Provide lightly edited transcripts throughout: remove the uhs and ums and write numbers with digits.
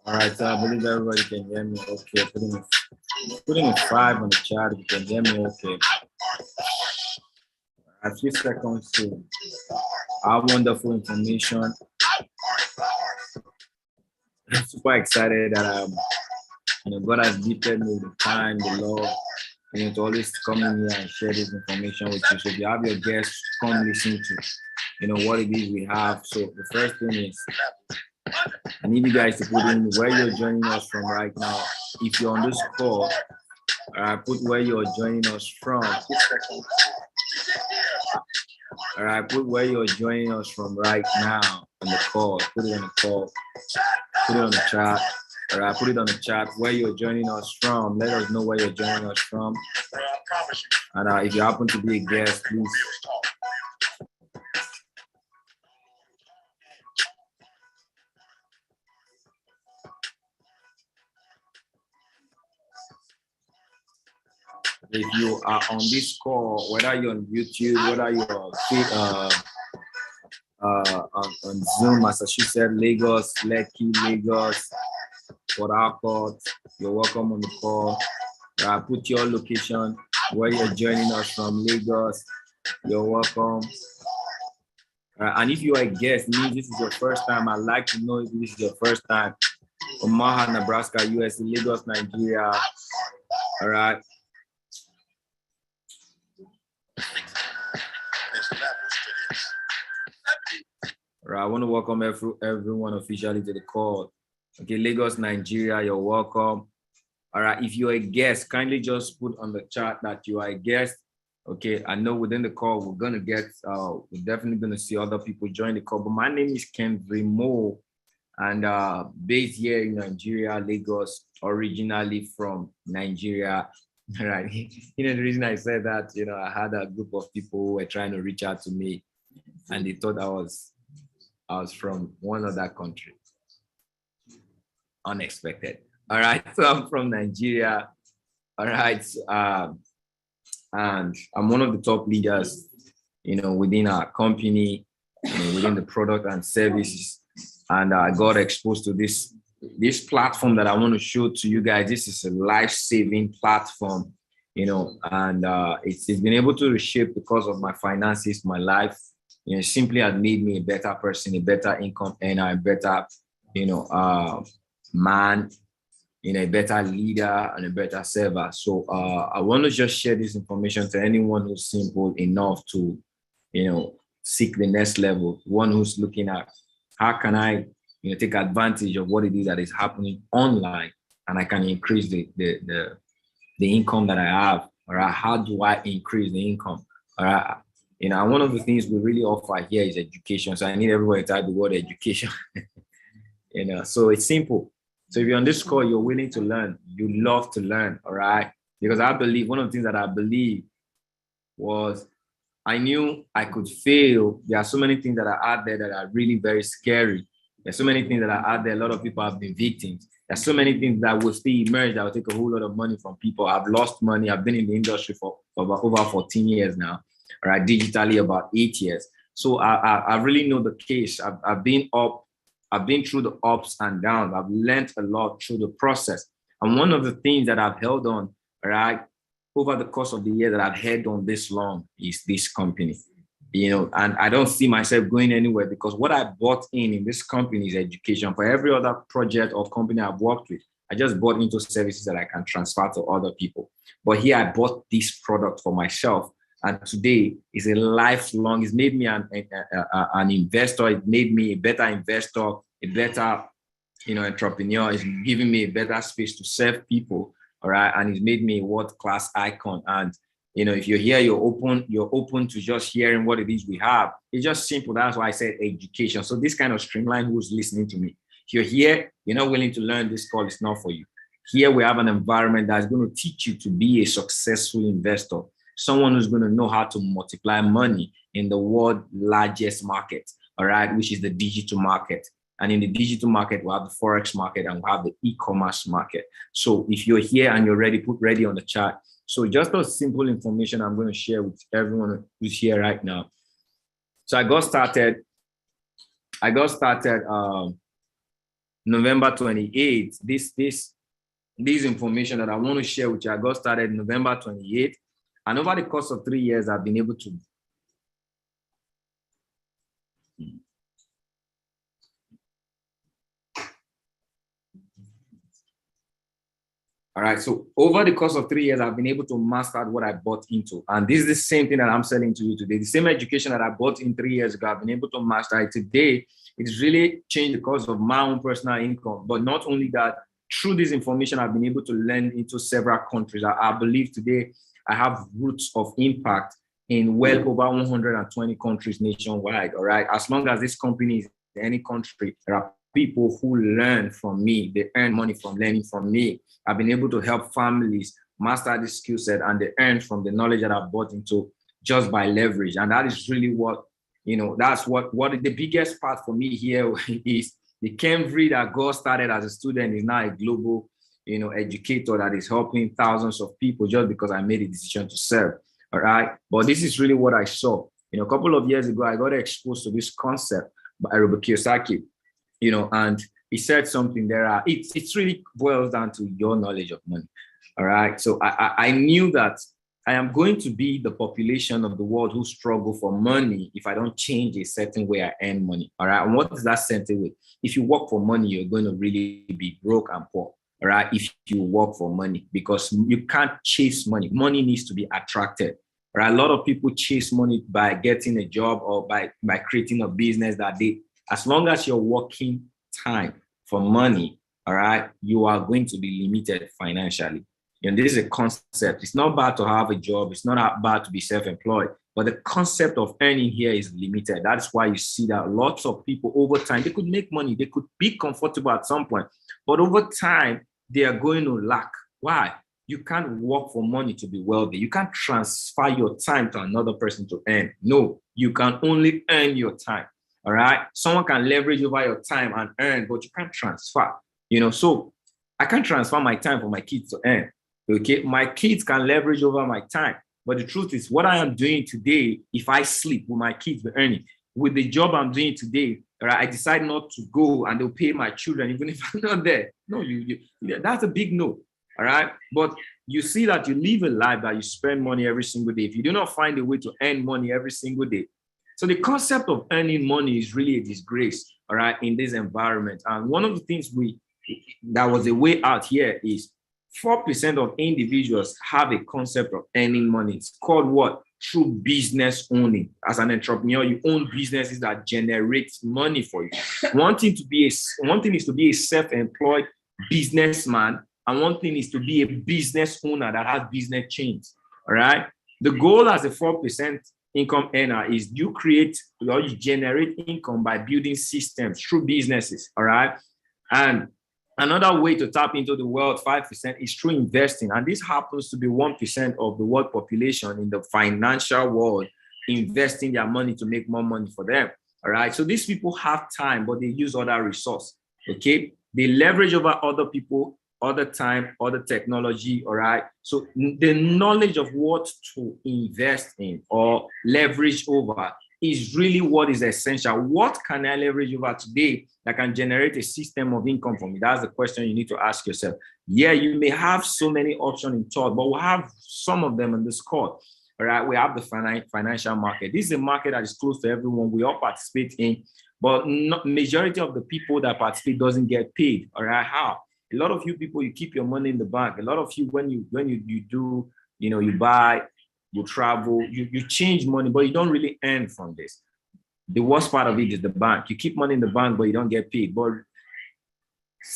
All right, so I believe everybody can hear me okay. Putting a 5 on the chat if you can hear me okay. A few seconds to our wonderful information. I'm super excited that God has gifted me the time, the love, to always come in here and share this information with you. So if you have your guests, come listen to, what it is we have. So the first thing is, I need you guys to put in where you're joining us from right now. If you're on this call, put where you're joining us from. All right, put where you're joining us from right now on the call. Put it on the call. Put it on the chat. All right, put it on the chat where you're joining us from. Let us know where you're joining us from. And if you happen to be a guest, please. If you are on this call, whether you're on YouTube, whether you're on Zoom, as she said, Lagos, Lekki, Lagos, Port Harcourt, you're welcome on the call. Put your location where you're joining us from. Lagos, you're welcome. And if you are a guest, means this is your first time, I'd like to know if this is your first time. Omaha, Nebraska, USA, Lagos, Nigeria. All right. All right, I want to welcome everyone officially to the call. Okay, Lagos, Nigeria, you're welcome. All right, if you're a guest, kindly just put on the chat that you are a guest. Okay, I know within the call, we're definitely going to see other people join the call. But my name is Ken Vrimo, and based here in Nigeria, Lagos, originally from Nigeria. All right, the reason I said that, I had a group of people who were trying to reach out to me, and they thought I was from one other country. Unexpected. All right, so I'm from Nigeria. All right, and I'm one of the top leaders, within our company, within the product and services. And I got exposed to this platform that I want to show to you guys. This is a life-saving platform, and it's been able to reshape because of my finances, my life. Simply has made me a better person, a better income earner, a better, man, a better leader and a better server. So I want to just share this information to anyone who's simple enough to, seek the next level, one who's looking at how can I, take advantage of what it is that is happening online, and I can increase the income that I have. All right, how do I increase the income? All right. One of the things we really offer here is education. So I need everybody to type the word education. So it's simple. So if you're on this call, you're willing to learn, you love to learn, all right? Because I believe, one of the things that I believe was I knew I could fail. There are so many things that are out there that are really very scary. There's so many things that are out there. A lot of people have been victims. There's so many things that will still emerge that will take a whole lot of money from people. I've lost money. I've been in the industry for over 14 years now. All right, digitally about 8 years. So I really know the case. I've been up, I've been through the ups and downs. I've learned a lot through the process. And one of the things that I've held on, right, over the course of the year that I've held on this long is this company. And I don't see myself going anywhere, because what I bought in this company is education. For every other project or company I've worked with, I just bought into services that I can transfer to other people. But here I bought this product for myself. And today is a lifelong, it's made me an investor. It made me a better investor, a better, entrepreneur. It's giving me a better space to serve people. All right. And it's made me a world-class icon. And, if you're here, you're open to just hearing what it is we have. It's just simple. That's why I said education. So this kind of streamline, who's listening to me, if you're here, you're not willing to learn, this call is not for you. Here we have an environment that's going to teach you to be a successful investor. Someone who's going to know how to multiply money in the world's largest market, all right, which is the digital market. And in the digital market, we have the Forex market and we have the e-commerce market. So if you're here and you're ready, put ready on the chat. So just a simple information I'm going to share with everyone who's here right now. So I got started November 28th, this information that I want to share with you, I got started November 28th. And over the course of 3 years, I've been able to. All right. So over the course of 3 years, I've been able to master what I bought into. And this is the same thing that I'm selling to you today. The same education that I bought in 3 years ago, I've been able to master it today. It's really changed the course of my own personal income. But not only that, through this information, I've been able to lend into several countries. I believe today I have roots of impact in well over 120 countries nationwide. All right. As long as this company is in any country, there are people who learn from me. They earn money from learning from me. I've been able to help families master this skill set, and they earn from the knowledge that I've bought into just by leverage. And that is really what, that's what the biggest part for me here is. The Cambridge that got started as a student is now a global, educator that is helping thousands of people just because I made a decision to serve. All right. But this is really what I saw. A couple of years ago, I got exposed to this concept by Robert Kiyosaki, and he said something there. It really boils down to your knowledge of money. All right. So I knew that I am going to be the population of the world who struggle for money if I don't change a certain way I earn money. All right. And what is that certain way? If you work for money, you're going to really be broke and poor. All right. If you work for money, because you can't chase money. Money needs to be attracted. All right. A lot of people chase money by getting a job or by creating a business that as long as you're working time for money, all right, you are going to be limited financially. And this is a concept. It's not bad to have a job. It's not bad to be self-employed, but the concept of earning here is limited. That's why you see that lots of people over time, they could make money. They could be comfortable at some point, but over time, they are going to lack. Why? You can't work for money to be wealthy. You can't transfer your time to another person to earn. No, you can only earn your time. All right. Someone can leverage over your time and earn, but you can't transfer. So I can't transfer my time for my kids to earn. Okay, my kids can leverage over my time. But the truth is, what I am doing today, if I sleep, will my kids be earning? With the job I'm doing today, right, I decide not to go and they'll pay my children, even if I'm not there. No, that's a big no. All right. But you see that you live a life that you spend money every single day. If you do not find a way to earn money every single day. So the concept of earning money is really a disgrace, all right, in this environment. And one of the things that was a way out here is 4% of individuals have a concept of earning money. It's called what? True business owning. As an entrepreneur, you own businesses that generate money for you. One thing is to be a self-employed businessman, and one thing is to be a business owner that has business chains. All right. The goal as a 4% income earner is you create or you generate income by building systems through businesses. All right. And another way to tap into the world 5% is through investing. And this happens to be 1% of the world population in the financial world investing their money to make more money for them. All right. So these people have time, but they use other resources. Okay. They leverage over other people, other time, other technology. All right. So the knowledge of what to invest in or leverage over is really what is essential. What can I leverage over today that can generate a system of income for me? That's the question you need to ask yourself. Yeah, you may have so many options in thought, but we'll have some of them in this course. All right, we have the financial market. This is a market that is close to everyone. We all participate in, but majority of the people that participate doesn't get paid. All right, how? A lot of you people, you keep your money in the bank. A lot of you, when you do, you buy, you travel, you change money, but you don't really earn from this. The worst part of it is the bank. You keep money in the bank, but you don't get paid. But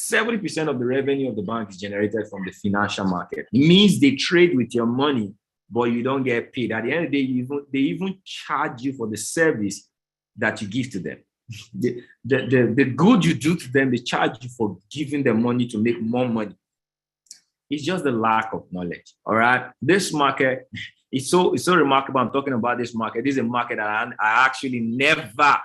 70% of the revenue of the bank is generated from the financial market. It means they trade with your money, but you don't get paid. At the end of the day, they even charge you for the service that you give to them. The good you do to them, they charge you for giving them money to make more money. It's just the lack of knowledge. All right. This market, it's so remarkable. I'm talking about this market. This is a market that I actually never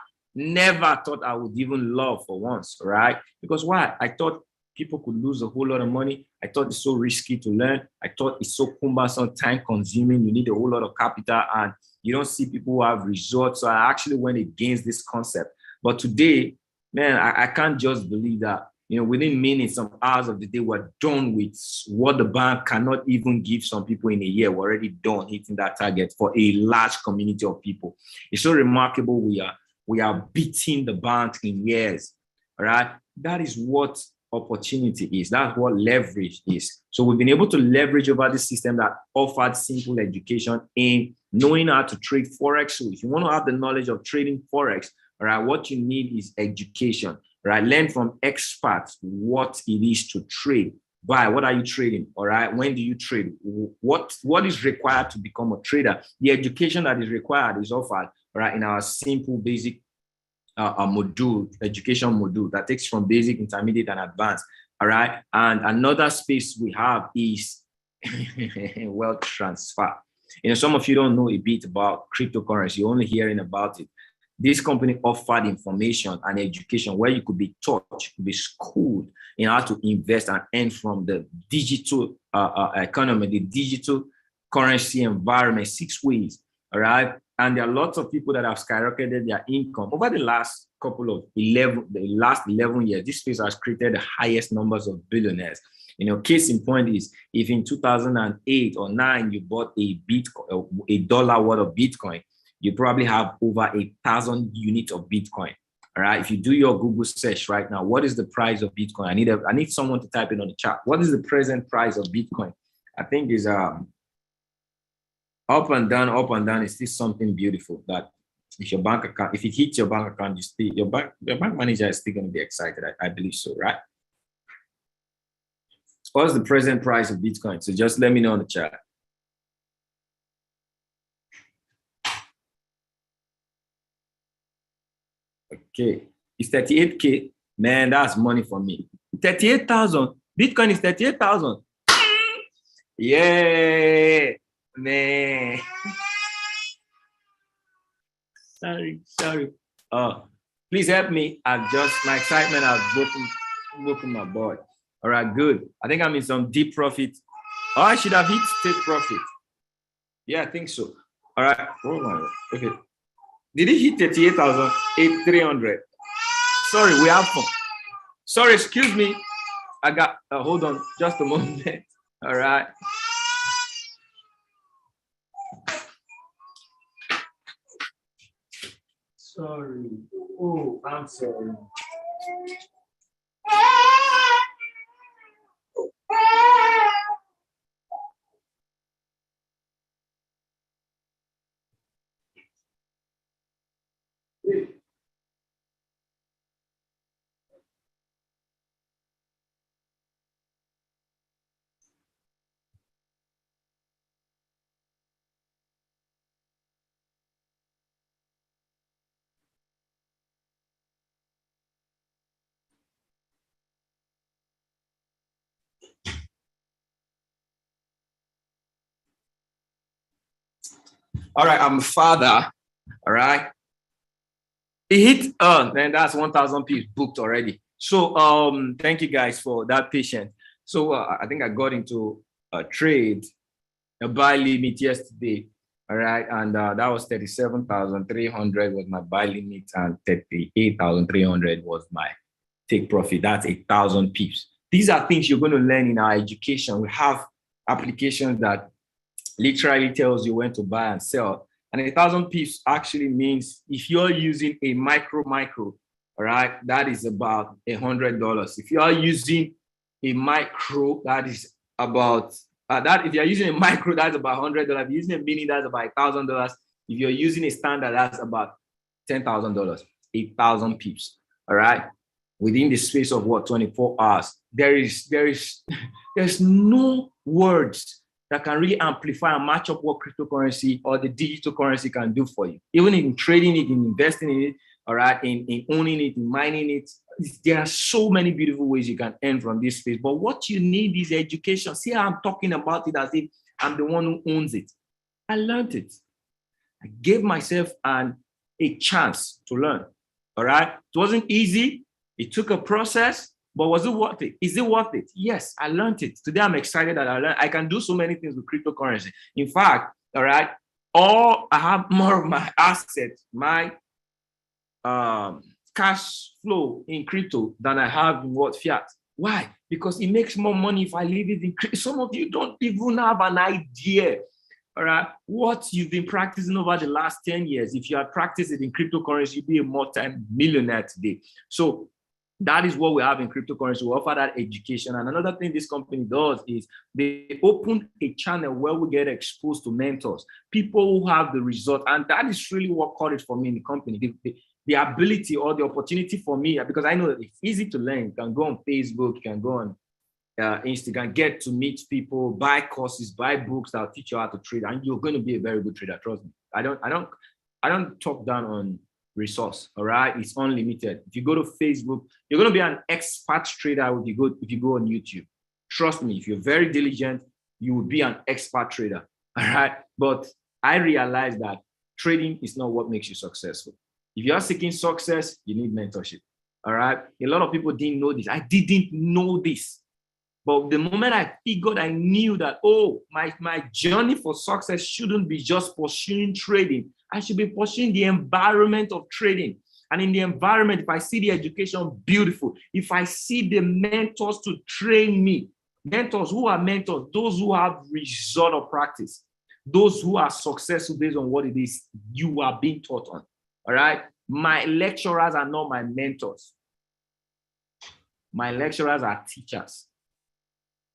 thought I would even love for once. Right? Because why? I thought people could lose a whole lot of money. I thought it's so risky to learn. I thought it's so cumbersome, time consuming. You need a whole lot of capital and you don't see people who have results. So I actually went against this concept. But today, man, I can't just believe that within minutes, some hours of the day, we're done with what the bank cannot even give some people in a year. We're already done hitting that target for a large community of people. It's so remarkable. We are beating the bank in years. All right. That is what opportunity is. That's what leverage is. So we've been able to leverage over this system that offered simple education in knowing how to trade Forex. So if you want to have the knowledge of trading Forex, all right, what you need is education, right? Learn from experts what it is to trade. Why? What are you trading? All right. When do you trade? What is required to become a trader? The education that is required is offered, right, in our simple basic education module that takes from basic, intermediate, and advanced. All right. And another space we have is wealth transfer. Some of you don't know a bit about cryptocurrency. You're only hearing about it. This company offered information and education where you could be taught, be schooled in how to invest and earn from the digital economy, the digital currency environment, 6 ways. All right. And there are lots of people that have skyrocketed their income over the last last 11 years. This space has created the highest numbers of billionaires. Case in point is if in 2008 or 9 you bought a $1 worth of Bitcoin, you probably have over 1,000 units of Bitcoin. All right. If you do your Google search right now, what is the price of Bitcoin? I need someone to type it on the chat. What is the present price of Bitcoin? I think is up and down is still something beautiful that if it hits your bank account, your bank manager is still going to be excited. I believe so, right? What's the present price of Bitcoin? So just let me know in the chat. Okay, it's 38K. Man, that's money for me. 38,000. Bitcoin is 38,000. Yeah. Man, sorry. Please help me. My excitement has broken my board. All right, good. I think I'm in some deep profit. Oh, I should have hit take profit. Yeah, I think so. All right. Hold on. Okay. Did it hit 38,300? Sorry, we have fun. Sorry, excuse me. I got. Hold on, just a moment. All right. Sorry. Oh, I'm sorry. All right, I'm a father. All right. It hit, then that's 1,000 pips booked already. So thank you guys for that patience. So I think I got into a trade, a buy limit yesterday. All right. And that was 37,300 was my buy limit and 38,300 was my take profit. That's 1,000 pips. These are things you're going to learn in our education. We have applications that literally tells you when to buy and sell. And 1,000 pips actually means if you're using a micro, all right, that is about $100. If you are using a micro, that is about if you're using a micro, that's about $100. If you're using a mini, that's about $1,000. If you're using a standard, that's about $10,000. 1,000 pips. All right. Within the space of 24 hours, there's no words that can really amplify and match up what cryptocurrency or the digital currency can do for you. Even in trading it, in investing in it, all right, in owning it, in mining it, there are so many beautiful ways you can earn from this space. But what you need is education. See how I'm talking about it as if I'm the one who owns it. I learned it. I gave myself a chance to learn, all right? It wasn't easy. It took a process. But was it worth it? Is it worth it? Yes, I learned it. Today, I'm excited that I can do so many things with cryptocurrency. In fact, all right, I have more of my assets, my cash flow in crypto than I have in what fiat. Why? Because it makes more money if I leave it in crypto. Some of you don't even have an idea, all right, what you've been practicing over the last 10 years. If you had practiced it in cryptocurrency, you'd be a multi-millionaire today. So that is what we have in cryptocurrency. We offer that education. And another thing this company does is they open a channel where we get exposed to mentors, people who have the result. And that is really what caught it for me in the company. The ability or the opportunity for me, because I know that it's easy to learn. You can go on Facebook, you can go on Instagram, get to meet people, buy courses, buy books that'll teach you how to trade, and you're going to be a very good trader. Trust me. I don't talk down on resource. All right, it's unlimited. If you go to Facebook, you're going to be an expert trader. If you go on YouTube, trust me. If you're very diligent, you will be an expert trader. All right, but I realize that trading is not what makes you successful. If you are seeking success, you need mentorship. All right, a lot of people didn't know this. I didn't know this. But the moment I figured, I knew that, oh, my journey for success shouldn't be just pursuing trading. I should be pursuing the environment of trading. And in the environment, if I see the education, beautiful. If I see the mentors to train me, mentors, who are mentors? Those who have result of practice. Those who are successful based on what it is you are being taught on. All right? My lecturers are not my mentors. My lecturers are teachers.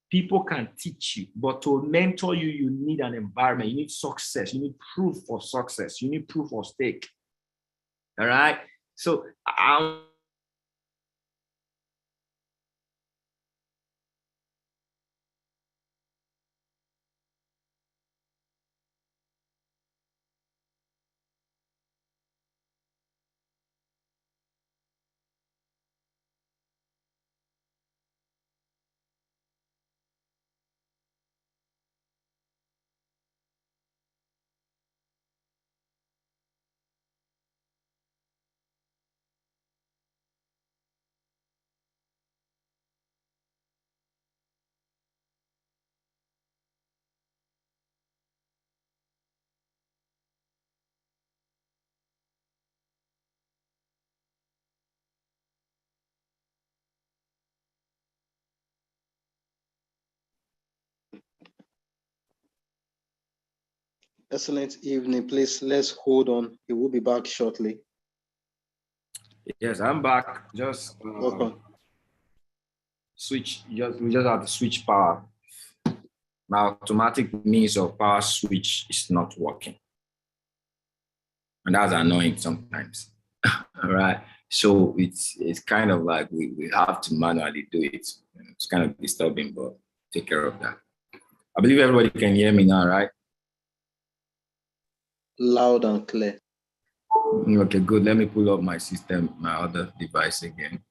People can teach you, but to mentor you, you need an environment. You need success. You need proof for success. You need proof for stake. All right. So Excellent evening. Please, let's hold on. He will be back shortly. yes, I'm back. Just Welcome. we just have to switch power. My automatic means of power switch is not working. And that's annoying sometimes. All right. So it's kind of like we have to manually do it. It's kind of disturbing, but take care of that. I believe everybody can hear me now, right? Loud and clear. Okay, good. Let me pull up my system, my other device again.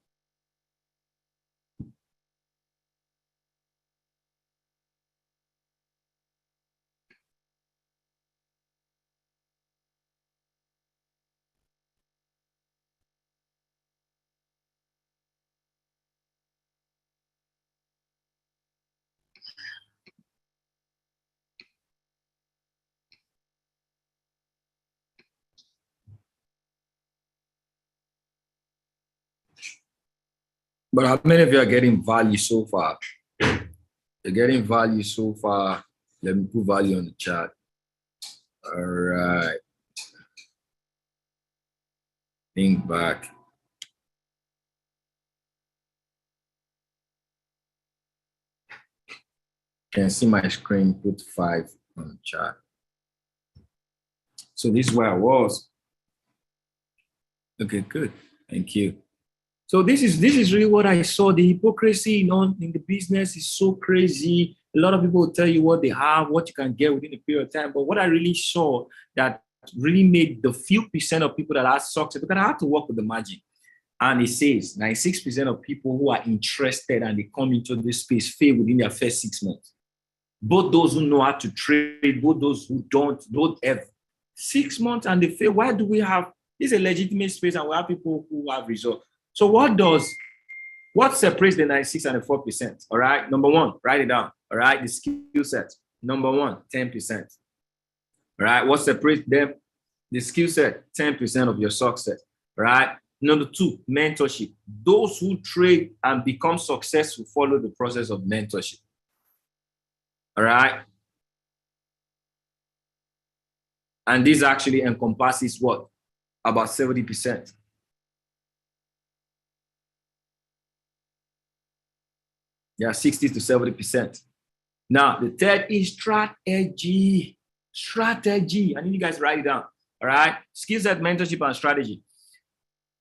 But how many of you are getting value so far? You're getting value so far. Let me put value on the chat. All right. Think back. You can see my screen, put 5 on the chat. So this is where I was. Okay, good. Thank you. So this is really what I saw. The hypocrisy, in the business is so crazy. A lot of people will tell you what they have, what you can get within a period of time. But what I really saw that really made the few percent of people that are success, because I have to work with the margin. And it says 96% of people who are interested and they come into this space fail within their first 6 months. Both those who know how to trade, both those who don't have 6 months and they fail. Why do we have this is a legitimate space and we have people who have results? So what separates the 96 and the 4%? All right. Number one, write it down. All right. The skill set. Number one, 10%. All right. What separates them? The skill set, 10% of your success. All right. Number two, mentorship. Those who trade and become successful follow the process of mentorship. All right. And this actually encompasses what? About 70%. Yeah, 60 to 70%. Now, the third is strategy. Strategy. I need you guys to write it down. All right. Skill set, mentorship, and strategy.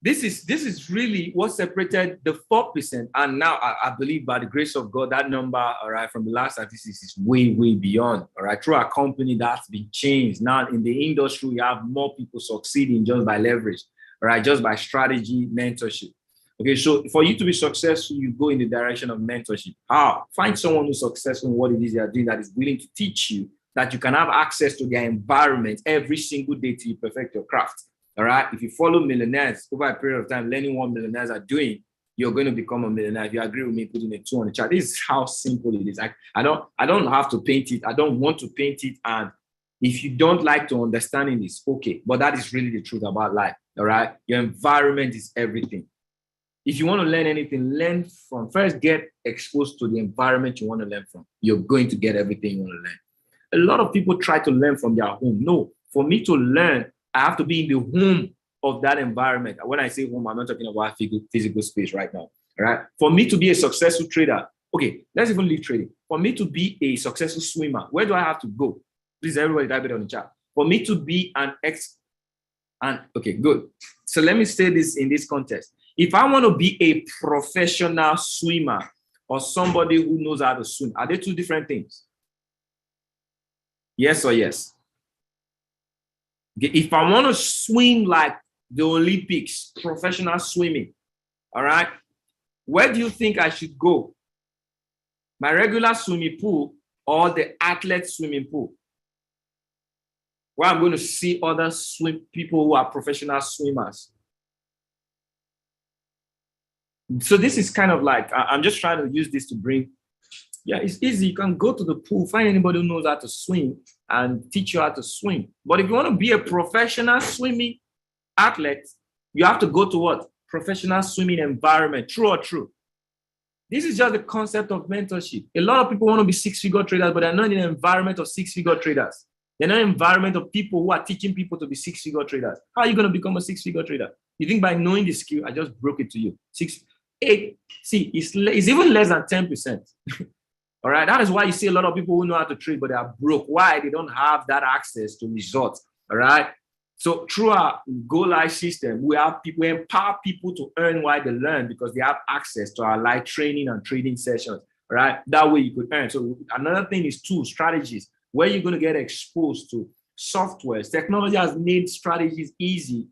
This is really what separated the 4%. And now I believe by the grace of God, that number, all right, from the last statistics is way, way beyond. All right. Through our company, that's been changed. Now in the industry, we have more people succeeding just by leverage, all right, just by strategy, mentorship. Okay, so for you to be successful, you go in the direction of mentorship. How? Find someone who's successful in what it is they are doing that is willing to teach you, that you can have access to their environment every single day till you perfect your craft. All right. If you follow millionaires over a period of time, learning what millionaires are doing, you're going to become a millionaire. If you agree with me, putting a 2 on the chart. This is how simple it is. I don't have to paint it. I don't want to paint it. And if you don't like to understand it, it's okay. But that is really the truth about life. All right. Your environment is everything. If you want to learn anything, learn from first, get exposed to the environment you want to learn from. You're going to get everything you want to learn. A lot of people try to learn from their home. No, for me to learn, I have to be in the home of that environment. When I say home, I'm not talking about physical space right now. All right. For me to be a successful trader, okay, let's even leave trading. For me to be a successful swimmer, where do I have to go? Please, everybody type it on the chat. For me to be okay, good. So let me say this in this context. If I want to be a professional swimmer or somebody who knows how to swim, are they two different things? Yes or yes? Okay, if I want to swim like the Olympics, professional swimming, all right, where do you think I should go? My regular swimming pool or the athlete swimming pool? Where I'm going to see other people who are professional swimmers. So this is kind of like, I'm just trying to use this to bring, yeah, it's easy. You can go to the pool, find anybody who knows how to swim and teach you how to swim. But if you want to be a professional swimming athlete, you have to go to what? Professional swimming environment. True or true? This is just the concept of mentorship. A lot of people want to be 6-figure traders, but they're not in an environment of 6-figure traders. They're not in an environment of people who are teaching people to be 6-figure traders. How are you going to become a 6-figure trader? You think by knowing the skill, I just broke it to you. 8, see, it's even less than 10%. All right. That is why you see a lot of people who know how to trade, but they are broke. Why? They don't have that access to results. All right. So through our Go Live system, we empower people to earn while they learn because they have access to our live training and trading sessions. All right. That way you could earn. So another thing is tools, strategies, where you're going to get exposed to softwares. Technology has made strategies easy.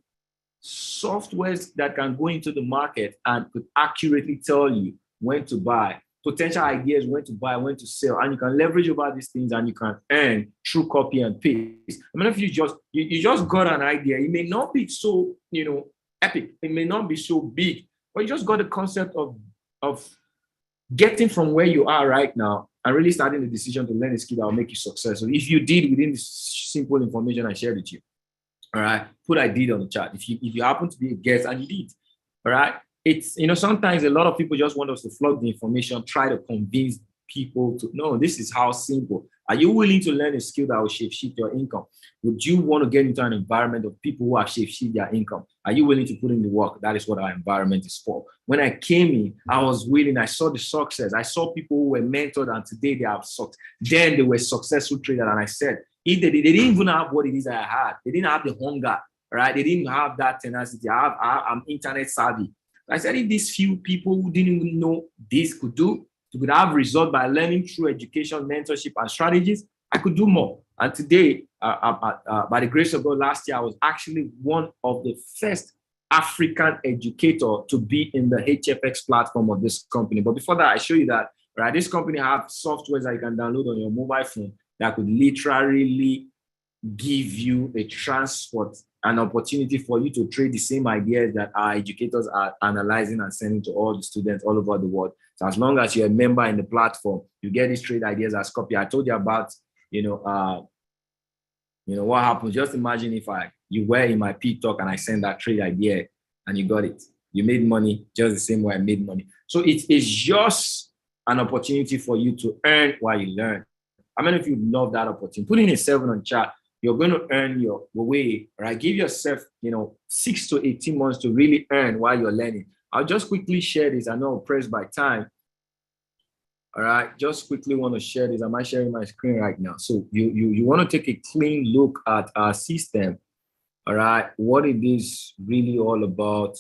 Softwares that can go into the market and could accurately tell you when to buy, potential ideas, when to buy, when to sell, and you can leverage over these things and you can earn through copy and paste. I mean, if you just got an idea, it may not be so, epic, it may not be so big, but you just got the concept of getting from where you are right now and really starting the decision to learn a skill that will make you successful. If you did within this simple information I shared with you, all right, put I did on the chat. If you happen to be a guest and you did, all right, it's, sometimes a lot of people just want us to flog the information, try to convince people to, no, this is how simple. Are you willing to learn a skill that will shape-shift your income? Would you want to get into an environment of people who have shape-shift their income? Are you willing to put in the work? That is what our environment is for. When I came in, I was willing. I saw the success. I saw people who were mentored and today they have success. Then they were successful traders. And I said, if they didn't even have what it is I had. They didn't have the hunger, right? They didn't have that tenacity. I'm internet savvy. I said, if these few people who didn't even know this could do, you could have result by learning through education, mentorship, and strategies, I could do more. And today, by the grace of God, last year, I was actually one of the first African educator to be in the HFX platform of this company. But before that, I show you that, right? This company have softwares that you can download on your mobile phone that could literally give you a transport, an opportunity for you to trade the same ideas that our educators are analyzing and sending to all the students all over the world. So as long as you're a member in the platform, you get these trade ideas as copy. I told you about, what happens. Just imagine if you were in my P talk and I send that trade idea and you got it. You made money just the same way I made money. So it is just an opportunity for you to earn while you learn. How many of you love that opportunity? Put in a 7 on chat. You're going to earn your way, right? Give yourself, 6 to 18 months to really earn while you're learning. I'll just quickly share this. I know I'm pressed by time. All right, just quickly want to share this. Am I sharing my screen right now? So you want to take a clean look at our system. All right, what it is really all about.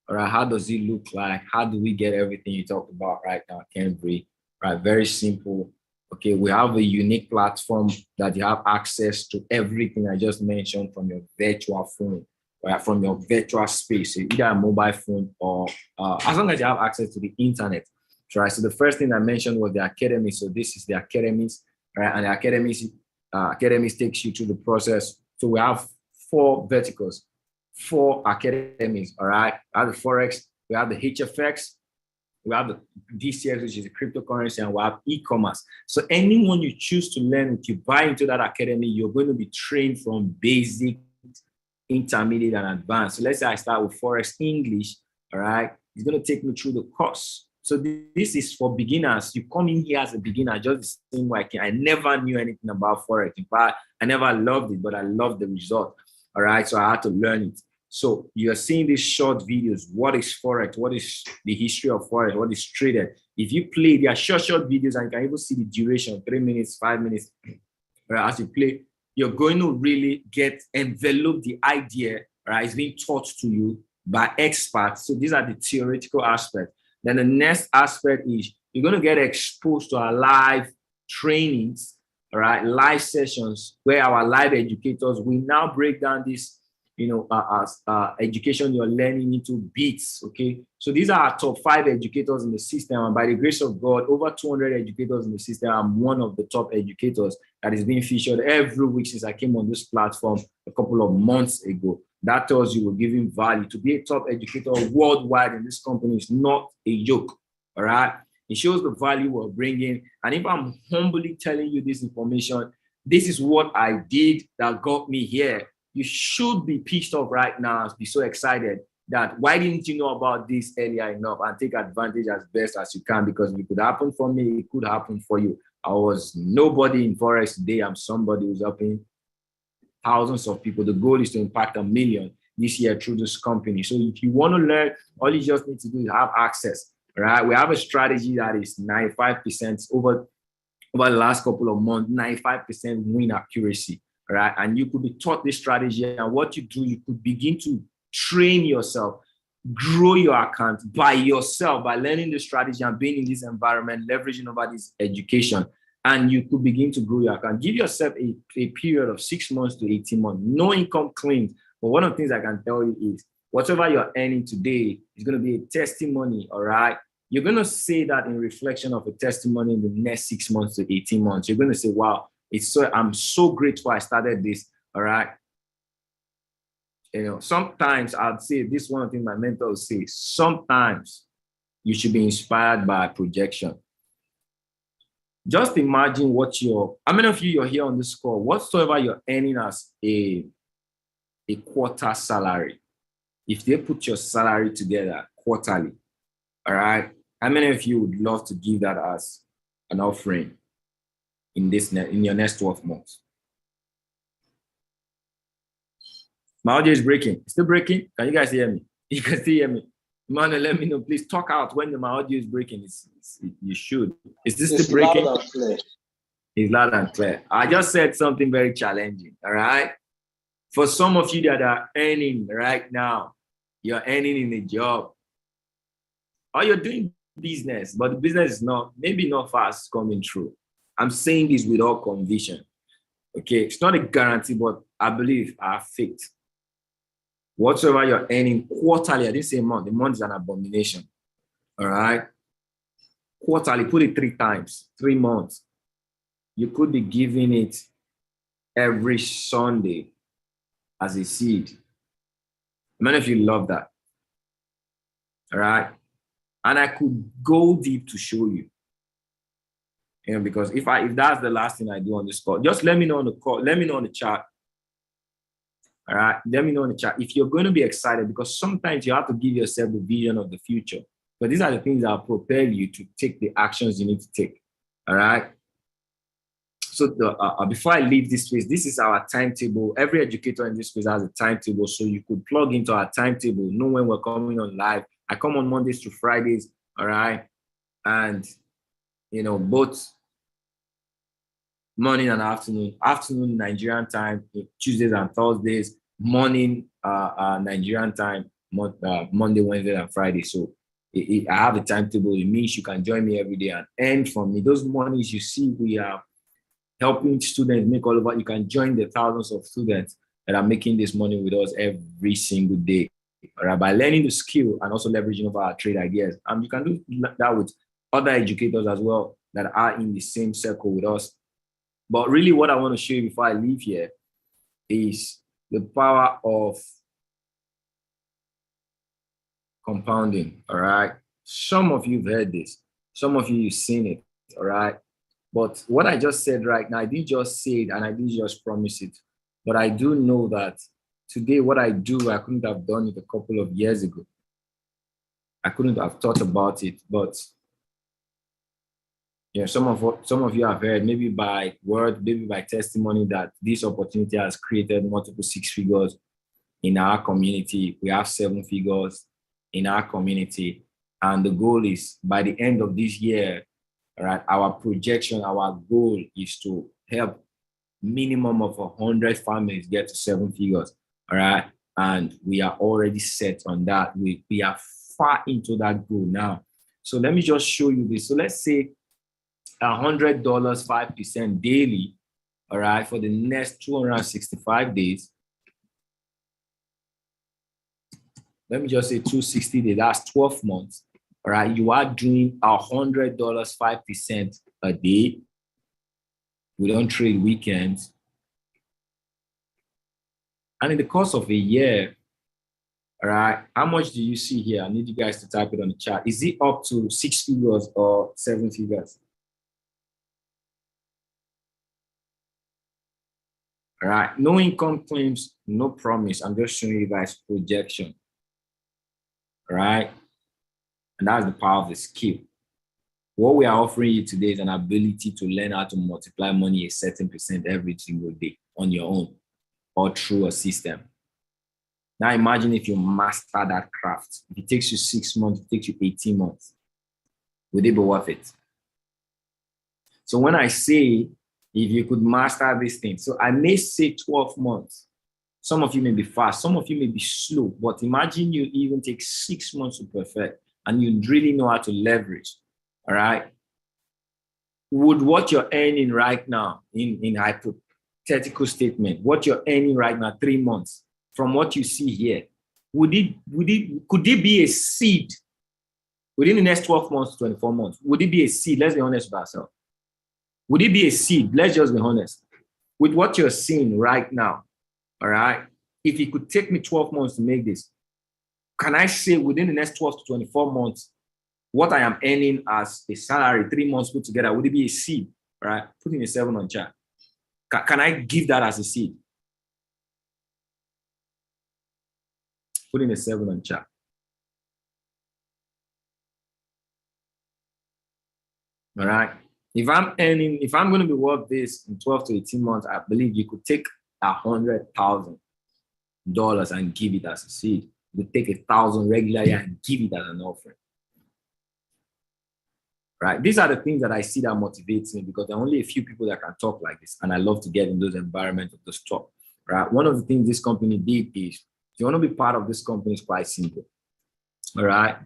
All right, how does it look like? How do we get everything you talked about right now, Cambry? Right, very simple. Okay, we have a unique platform that you have access to everything I just mentioned from your virtual phone, right, from your virtual space, either a mobile phone or as long as you have access to the internet. Right, so the first thing I mentioned was the academy. So this is the academies, right? And the academies takes you through the process. So we have 4 verticals, 4 academies. All right, we have the Forex, we have the HFX, we have the DCX, which is a cryptocurrency, and we have e-commerce. So anyone you choose to learn, if you buy into that academy, you're going to be trained from basic, intermediate, and advanced. So let's say I start with Forex English. All right, it's going to take me through the course. So this is for beginners. You come in here as a beginner, just the same way I never knew anything about Forex. In fact, I never loved it, but I loved the result. All right, so I had to learn it. So you're seeing these short videos. What is Forex? What is the history of Forex? What is traded? If you play, they are short videos, and you can even see the duration, 3 minutes, 5 minutes. Right, as you play, you're going to really envelop the idea, right? It's being taught to you by experts. So these are the theoretical aspects. Then the next aspect is you're going to get exposed to our live trainings, all right, live sessions where our live educators will now break down this, education you're learning into bits, okay? So these are our top 5 educators in the system, and by the grace of God, over 200 educators in the system. I'm one of the top educators that is being featured every week since I came on this platform a couple of months ago. That tells you we're giving value. To be a top educator worldwide in this company is not a joke, all right? It shows the value we're bringing. And if I'm humbly telling you this information, this is what I did that got me here. You should be pissed off right now, be so excited that why didn't you know about this earlier enough, and take advantage as best as you can, because it could happen for me, it could happen for you. I was nobody in Forex today. I'm somebody who's helping thousands of people. The goal is to impact 1 million this year through this company. So if you want to learn, all you just need to do is have access, right? We have a strategy that is 95% over the last couple of months, 95% win accuracy, right? And you could be taught this strategy, and what you do, you could begin to train yourself, grow your account by yourself, by learning the strategy and being in this environment, leveraging over this education. And you could begin to grow your account. Give yourself a period of 6 months to 18 months, no income claims. But one of the things I can tell you is whatever you're earning today is going to be a testimony, all right? You're going to say that in reflection of a testimony in the next 6 months to 18 months. You're going to say, wow, I'm so grateful I started this, all right? Sometimes I'd say this is one of the things my mentor will say. Sometimes you should be inspired by projection. Just imagine how many of you are here on this call, whatsoever you're earning as a quarter salary, if they put your salary together quarterly, all right, how many of you would love to give that as an offering in your next 12 months? My audio is breaking. Still breaking? Can you guys hear me? You can still hear me. Man, let me know. Please talk out when my audio is breaking. You should. Is this still breaking? Loud and clear. It's loud and clear. I just said something very challenging, all right? For some of you that are earning right now, you're earning in a job, or you're doing business, but the business is maybe not fast coming through. I'm saying this with all conviction, okay? It's not a guarantee, but I believe I have faith. Whatsoever you're earning quarterly, I didn't say month. The month is an abomination. All right. Quarterly, put it 3 times, 3 months. You could be giving it every Sunday as a seed. Many of you love that. All right. And I could go deep to show you. Because if that's the last thing I do on this call, just let me know on the call, let me know on the chat. All right. Let me know in the chat if you're going to be excited, because sometimes you have to give yourself the vision of the future. But these are the things that will propel you to take the actions you need to take. All right. So before I leave this space, this is our timetable. Every educator in this space has a timetable. So you could plug into our timetable, know when we're coming on live. I come on Mondays to Fridays. All right. And, both morning and afternoon Nigerian time, Tuesdays and Thursdays, morning Nigerian time, Monday, Wednesday, and Friday. So I have a timetable. It means you can join me every day and earn from me. Those mornings you see, we are helping students make all over. You can join the thousands of students that are making this money with us every single day. All right, by learning the skill and also leveraging of our trade ideas. And you can do that with other educators as well that are in the same circle with us. But really what I want to show you before I leave here is the power of compounding, all right? Some of you have heard this. Some of you have seen it, all right? But what I just said right now, I didn't just say it and I didn't just promise it. But I do know that today what I do, I couldn't have done it a couple of years ago. I couldn't have thought about it, but some of you have heard, maybe by word, maybe by testimony, that this opportunity has created multiple six figures in our community. We have 7 figures in our community. And the goal is by the end of this year, all right, our projection, our goal is to help minimum of 100 families get to 7 figures. All right. And we are already set on that. We are far into that goal now. So let me just show you this. So let's say $100, 5% daily, all right, for the next 265 days. Let me just say 260 days, that's 12 months, all right? You are doing $100, 5% a day. We don't trade weekends. And in the course of a year, all right, how much do you see here? I need you guys to type it on the chat. Is it up to 6 figures or 7 figures? All right, no income claims, no promise. I'm just showing you guys projection. All right, and that's the power of the skill. What we are offering you today is an ability to learn how to multiply money a certain percent every single day on your own or through a system. Now imagine if you master that craft. If it takes you 6 months, it takes you 18 months. Would it be worth it? So when I say, if you could master this thing, so I may say 12 months. Some of you may be fast, some of you may be slow, but imagine you even take 6 months to perfect and you really know how to leverage, all right? Would what you're earning right now in hypothetical statement, what you're earning right now, 3 months, from what you see here, could it be a seed within the next 12 months, 24 months? Would it be a seed? Let's be honest with ourselves. Would it be a seed? Let's just be honest. With what you're seeing right now, all right? If it could take me 12 months to make this, can I say within the next 12 to 24 months, what I am earning as a salary, 3 months put together, would it be a seed, all right? Putting a 7 on chat. Can I give that as a seed? Putting a 7 on chat. All right. If I'm going to be worth this in 12 to 18 months, I believe you could take $100,000 and give it as a seed. You could take 1,000 regularly and give it as an offering. Right? These are the things that I see that motivates me, because there are only a few people that can talk like this, and I love to get in those environments of those talk. Right? One of the things this company did is, if you want to be part of this company, is quite simple. All right.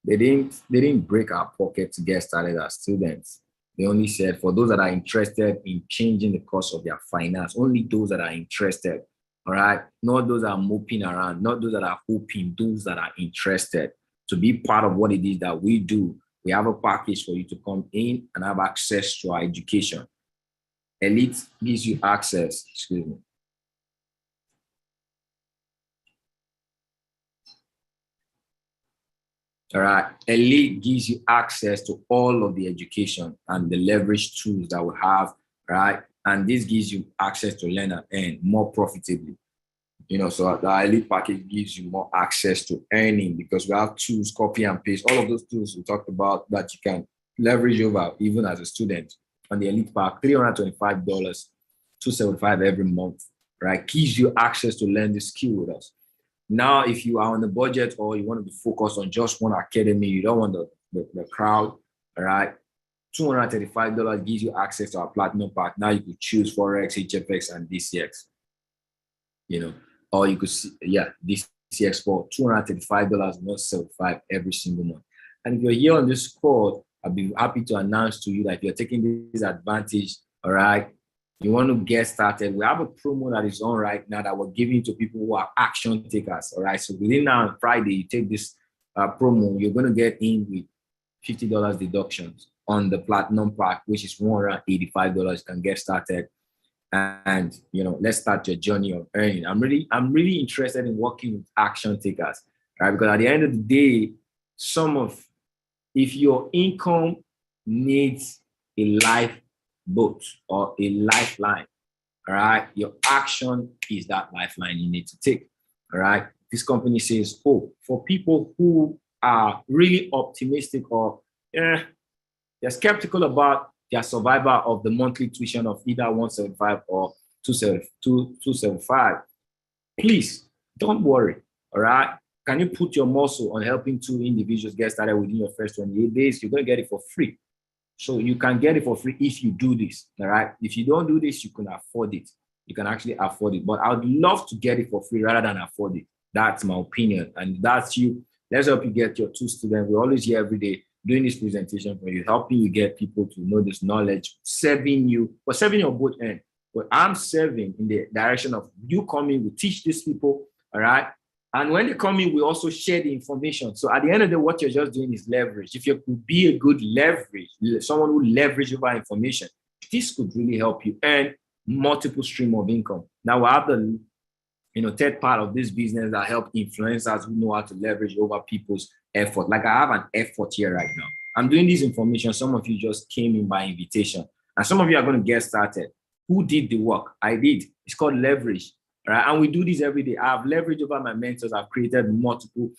They didn't break our pocket to get started as students. They only said, for those that are interested in changing the course of their finance, only those that are interested, all right? Not those that are moping around, not those that are hoping, those that are interested to be part of what it is that we do. We have a package for you to come in and have access to our education. Elite gives you access, excuse me. All right, Elite gives you access to all of the education and the leverage tools that we have, right? And this gives you access to learn and earn more profitably. So the elite package gives you more access to earning because we have tools, copy and paste, all of those tools we talked about that you can leverage over even as a student. On the elite pack, $325, $275 every month, right? Gives you access to learn the skill with us. Now, if you are on a budget or you want to be focused on just one academy, you don't want the crowd, all right? $235 gives you access to our platinum pack. Now you could choose Forex, HFX, and DCX, or you could see, DCX for $235, not $75 every single month. And if you're here on this call, I'll be happy to announce to you that if you're taking this advantage, all right, you want to get started, we have a promo that is on right now that we're giving to people who are action takers, all right? So within now and Friday, you take this promo, you're going to get in with $50 deductions on the platinum pack, which is $185. You can get started. And let's start your journey of earning. I'm really interested in working with action takers, right? Because at the end of the day, if your income needs a lifeboat or a lifeline, all right, your action is that lifeline you need to take, all right? This company says, for people who are really optimistic or they're skeptical about their survival of the monthly tuition of either 175 or 275, please don't worry, all right? Can you put your muscle on helping 2 individuals get started within your first 28 days? You're going to get it for free. So you can get it for free if you do this, all right? If you don't do this, you can afford it. You can actually afford it. But I would love to get it for free rather than afford it. That's my opinion. And that's you. Let's help you get your 2 students. We're always here every day doing this presentation for you, helping you get people to know this knowledge, serving you, but serving your both end. But I'm serving in the direction of you coming, we teach these people, all right? And when they come in, we also share the information. So at the end of the day, what you're just doing is leverage. If you could be a good leverage, someone who leverage over information, this could really help you earn multiple stream of income. Now we have the third part of this business that help influencers who know how to leverage over people's effort. Like I have an effort here right now. I'm doing this information. Some of you just came in by invitation. And some of you are going to get started. Who did the work? I did. It's called leverage. Right? And we do this every day. I've leveraged over my mentors. I've created multiple,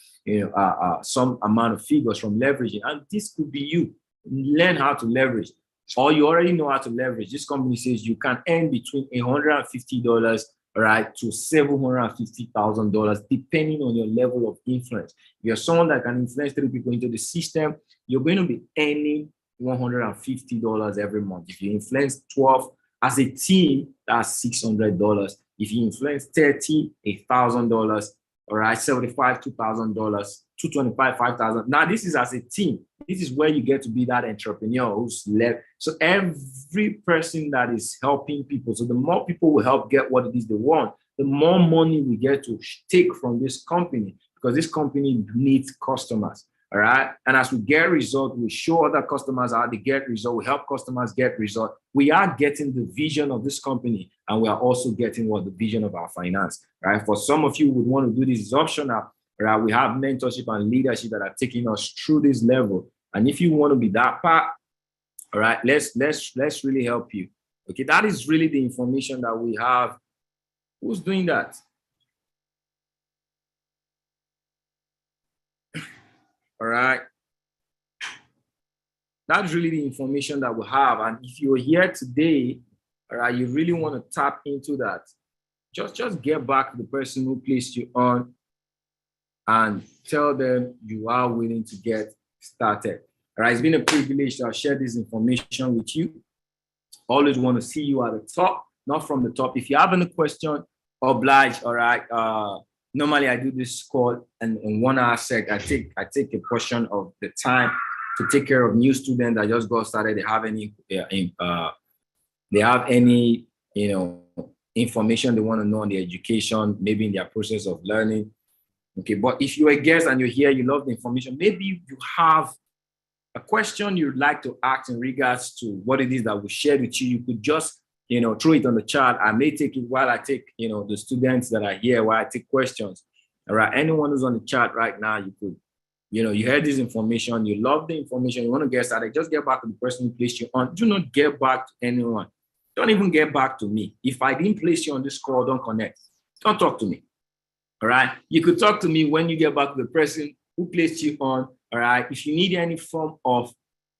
some amount of figures from leveraging. And this could be you. Learn how to leverage. Or you already know how to leverage. This company says you can earn between $150, right, to $750,000, depending on your level of influence. If you're someone that can influence 3 people into the system, you're going to be earning $150 every month. If you influence 12 as a team, that's $600. If you influence 30, $1,000, all right, 75, $2,000, 225, 5,000. Now, this is as a team. This is where you get to be that entrepreneur who's left. So every person that is helping people, so the more people will help get what it is they want, the more money we get to take from this company, because this company needs customers. All right. And as we get results, we show other customers how to get results. We help customers get results. We are getting the vision of this company, and we are also getting the vision of our finance. Right. For some of you who would want to do this, is optional. Right. We have mentorship and leadership that are taking us through this level. And if you want to be that part, all right, let's really help you. Okay, that is really the information that we have. Who's doing that? All right. That's really the information that we have. And if you're here today, all right, you really want to tap into that, just get back to the person who placed you on and tell them you are willing to get started. All right, it's been a privilege to share this information with you. Always want to see you at the top, not from the top. If you have any question, oblige, all right. Normally I do this call and in 1 hour sec, I take a portion of the time to take care of new students that just got started. They have any information they want to know on the education, maybe in their process of learning. Okay, but if you're a guest and you're here, you love the information, maybe you have a question you'd like to ask in regards to what it is that we shared with you, you could just throw it on the chat. I may take it while I take, the students that are here, while I take questions. All right. Anyone who's on the chat right now, you could, you heard this information, you love the information, you want to get started, just get back to the person who placed you on. Do not get back to anyone. Don't even get back to me. If I didn't place you on this call, don't connect. Don't talk to me. All right. You could talk to me when you get back to the person who placed you on. All right. If you need any form of,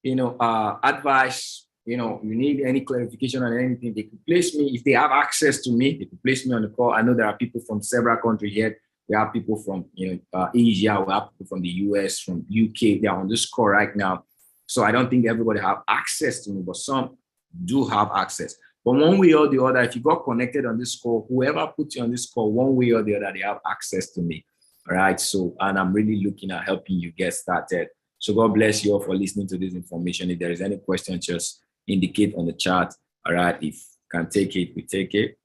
advice, you need any clarification on anything, they could place me. If they have access to me, they could place me on the call. I know there are people from several countries here. We have people from, Asia. We have people from the US, from UK. They're on this call right now. So I don't think everybody have access to me, but some do have access. But one way or the other, if you got connected on this call, whoever put you on this call, one way or the other, they have access to me. All right. So, and I'm really looking at helping you get started. So God bless you all for listening to this information. If there is any question, just indicate on the chat. All right. If you can take it, we take it.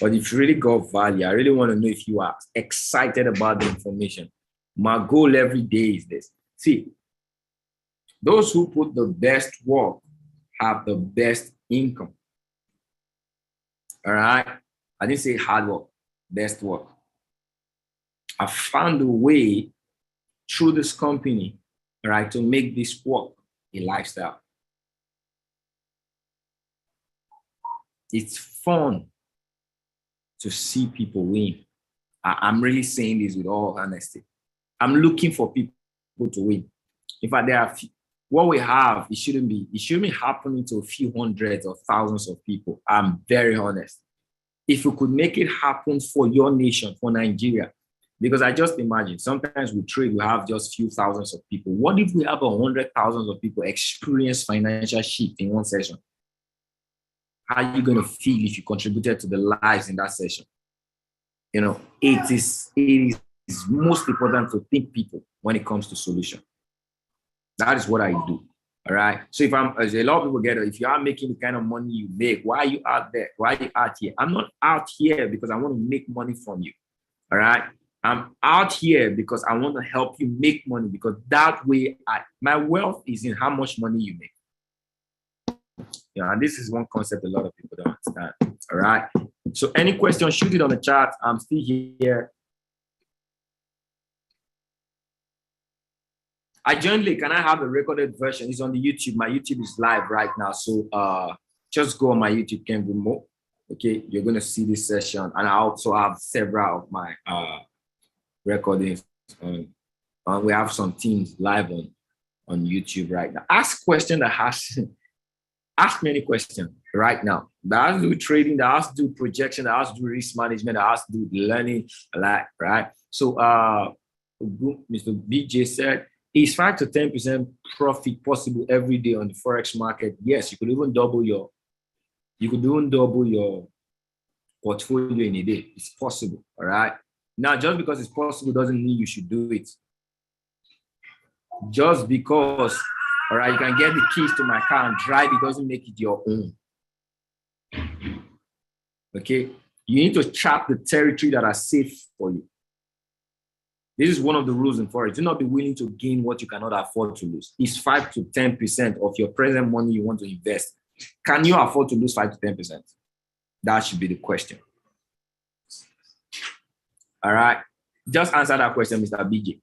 But if you really got value, I really want to know if you are excited about the information. My goal every day is this. See, those who put the best work have the best income. All right. I didn't say hard work, best work. I found a way through this company, all right, to make this work a lifestyle. It's fun to see people win. I'm really saying this with all honesty. I'm looking for people to win. In fact, there are what we have, it shouldn't be happening to a few hundreds or thousands of people. I'm very honest. If we could make it happen for your nation, for Nigeria, because I just imagine sometimes we trade, we have just few thousands of people. What if we have 100,000 of people experience financial shift in one session? How are you going to feel if you contributed to the lives in that session? It is most important to think people when it comes to solution. That is what I do. All right. So as a lot of people get it, if you are making the kind of money you make, why are you out there? Why are you out here? I'm not out here because I want to make money from you. All right. I'm out here because I want to help you make money, because that way my wealth is in how much money you make. And this is one concept a lot of people don't understand. All right. So any question, shoot it on the chat. I'm still here. I joined late. Can I have a recorded version? It's on the YouTube. My YouTube is live right now. So just go on my YouTube, Ken Remote. Okay, you're going to see this session. And I also have several of my recordings. We have some teams live on YouTube right now. Ask questions that ask me any question right now. That has to do with trading, that has to do with projection, that has to do with risk management, that has to do with learning, right? So Mr. BJ said, is 5 to 10% profit possible every day on the Forex market? Yes, you could even double your portfolio in a day. It's possible, all right? Now, just because it's possible doesn't mean you should do it. Just because, all right, you can get the keys to my car and drive, it doesn't make it your own. Okay? You need to chart the territory that are safe for you. This is one of the rules in Forex. Do not be willing to gain what you cannot afford to lose. It's 5 to 10% of your present money you want to invest. Can you afford to lose 5 to 10%? That should be the question. All right. Just answer that question, Mr. BJ.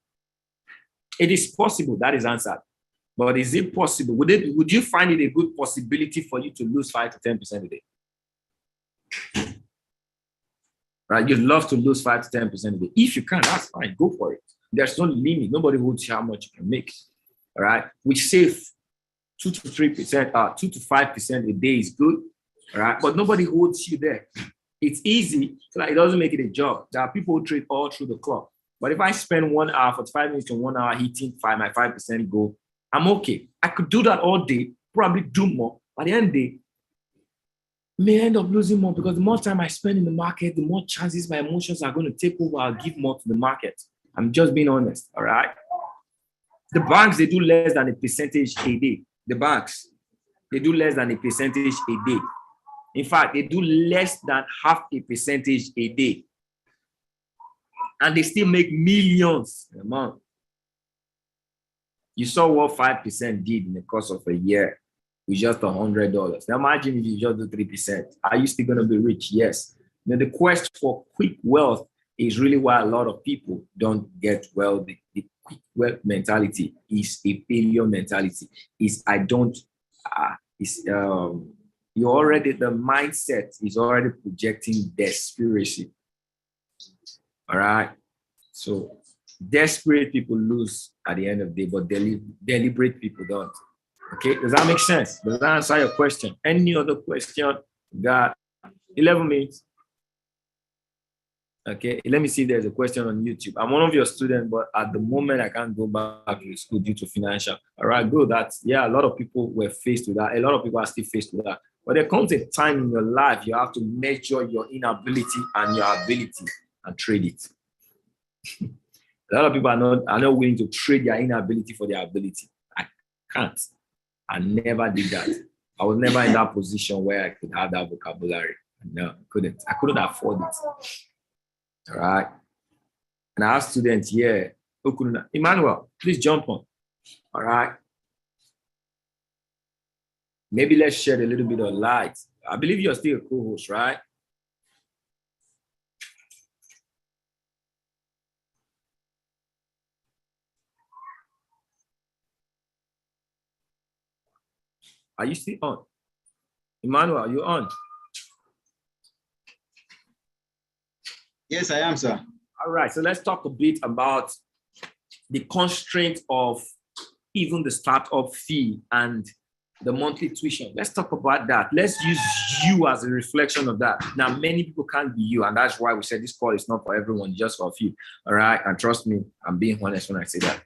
It is possible. That is answered. But is it possible? Would you find it a good possibility for you to lose 5 to 10% a day? Right? You'd love to lose 5 to 10% a day. If you can, that's fine. Go for it. There's no limit. Nobody holds you how much you can make. All right. Which save 2 to 3%, 2 to 5% a day is good. All right. But nobody holds you there. It's easy. So it doesn't make it a job. There are people who trade all through the clock. But if I spend 1 hour, 45 minutes to 1 hour hitting my 5% goal, I'm okay. I could do that all day, probably do more. By the end of the day, may end up losing more, because the more time I spend in the market, the more chances my emotions are going to take over. I'll give more to the market. I'm just being honest, all right? The banks, they do less than a percentage a day. The banks, they do less than a percentage a day. In fact, they do less than 0.5% a day. And they still make millions a month. You saw what 5% did in the course of a year with just $100. Now imagine if you just do 3%. Are you still going to be rich? Yes. Now the quest for quick wealth is really why a lot of people don't get wealth. The quick wealth mentality is a failure mentality. The mindset is already projecting desperation. All right. So desperate people lose at the end of the day, but deliberate people don't. Okay, does that make sense? Does that answer your question? Any other question? Got 11 minutes. Okay, let me see if there's a question on YouTube. I'm one of your students, but at the moment I can't go back to school due to financial. All right, good. That's, yeah, a lot of people were faced with that. A lot of people are still faced with that. But there comes a time in your life you have to measure your inability and your ability and trade it. A lot of people are not willing to trade their inability for their ability. I can't. I never did that. I was never in that position where I could have that vocabulary. No, I couldn't. I couldn't afford it. All right. And I have students here who couldn't. Emmanuel, please jump on. All right. Maybe let's shed a little bit of light. I believe you're still a co-host, right? Are you still on? Emmanuel, are you on? Yes, I am, sir. All right, so let's talk a bit about the constraint of even the startup fee and the monthly tuition. Let's talk about that. Let's use you as a reflection of that. Now, many people can't be you, and that's why we said this call is not for everyone, just for a few. All right, and trust me, I'm being honest when I say that.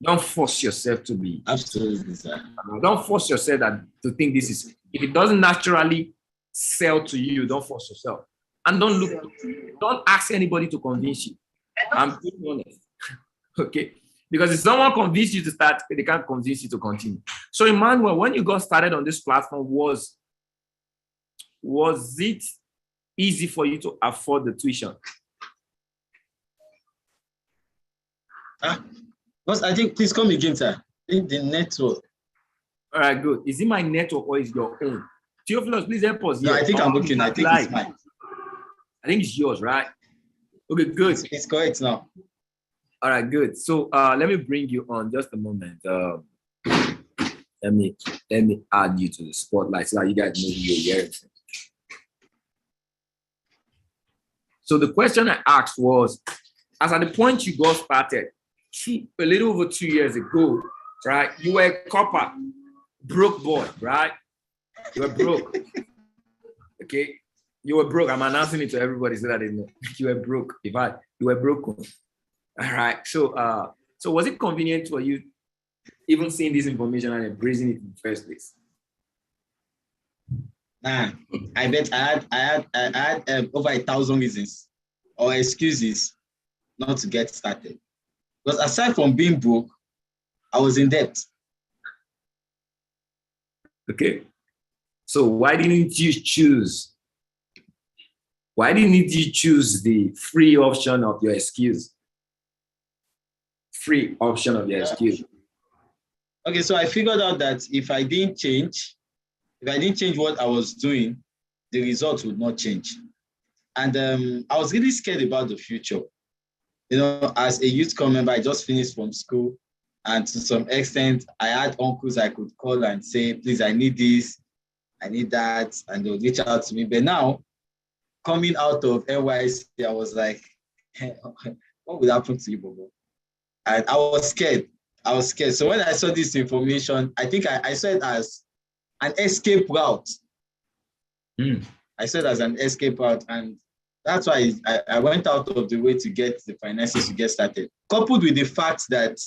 Don't force yourself to be. Absolutely, sir. Don't force yourself to think this is, if it doesn't naturally sell to you, don't force yourself. And don't ask anybody to convince you. I'm being honest. Okay? Because if someone convinces you to start, they can't convince you to continue. So, Emmanuel, when you got started on this platform, was it easy for you to afford the tuition? Because I think, please come again, sir. I think the network. All right, good. Is it my network or is your own? Theophilus, please help us. No, I think I'm looking. I think it's mine. I think it's yours, right? Okay, good. It's correct now. All right, good. So let me bring you on just a moment. Let me add you to the spotlight so that you guys know who you're hearing. So the question I asked was, as at the point you got started, a little over 2 years ago, right? You were a copper, broke boy, right? You were broke. Okay, you were broke. I'm announcing it to everybody so that they know you were broke. You were broken. All right. So, was it convenient for you even seeing this information and embracing it in the first place? Nah, I bet I had over 1,000 reasons or excuses not to get started. Because aside from being broke, I was in debt. Okay. So why didn't you choose? Why didn't you choose the free option of your excuse? Free option of your excuse. Okay, so I figured out that if I didn't change what I was doing, the results would not change. And I was really scared about the future. You know, as a youth corps member, I just finished from school. And to some extent, I had uncles I could call and say, please, I need this, I need that, and they'll reach out to me. But now, coming out of NYC, I was like, hey, what would happen to you, Bobo? And I was scared. So when I saw this information, I think I saw it as an escape route. I saw it as an escape route. And that's why I went out of the way to get the finances to get started. Coupled with the fact that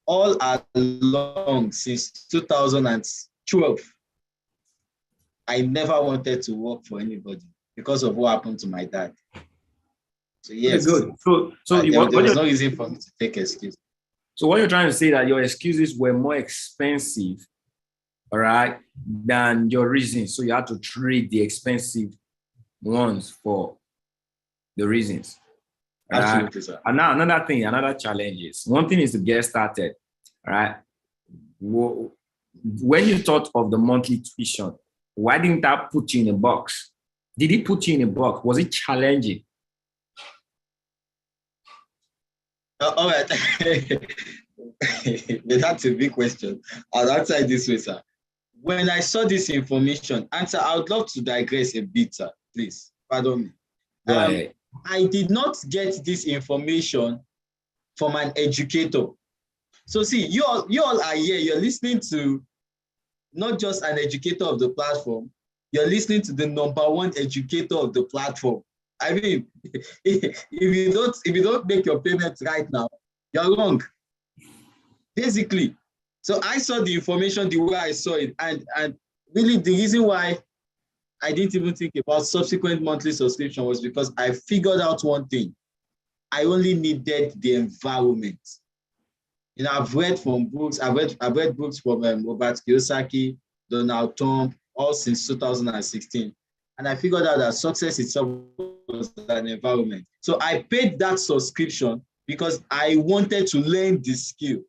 all along since 2012, I never wanted to work for anybody because of what happened to my dad. So yes, good. So there was no reason for me to take excuse. So what you're trying to say that your excuses were more expensive, all right, than your reasons. So you had to trade the expensive ones for the reasons. Absolutely, sir. And now another challenge is, one thing is to get started, all right? When you thought of the monthly tuition, why didn't that put you in a box? Did it put you in a box? Was it challenging? All right. That's a big question. I'll answer it this way, sir. When I saw this information, and sir, I would love to digress a bit, sir. Please, pardon me. I did not get this information from an educator. So see, you all are here, you're listening to not just an educator of the platform, you're listening to the #1 educator of the platform. I mean, if you don't make your payments right now, you're wrong. Basically. So I saw the information the way I saw it, and really the reason why I didn't even think about subsequent monthly subscription was because I figured out one thing. I only needed the environment. You know, I've read from books, I've read books from Robert Kiyosaki, Donald Trump, all since 2016. And I figured out that success itself was an environment. So I paid that subscription because I wanted to learn the skill.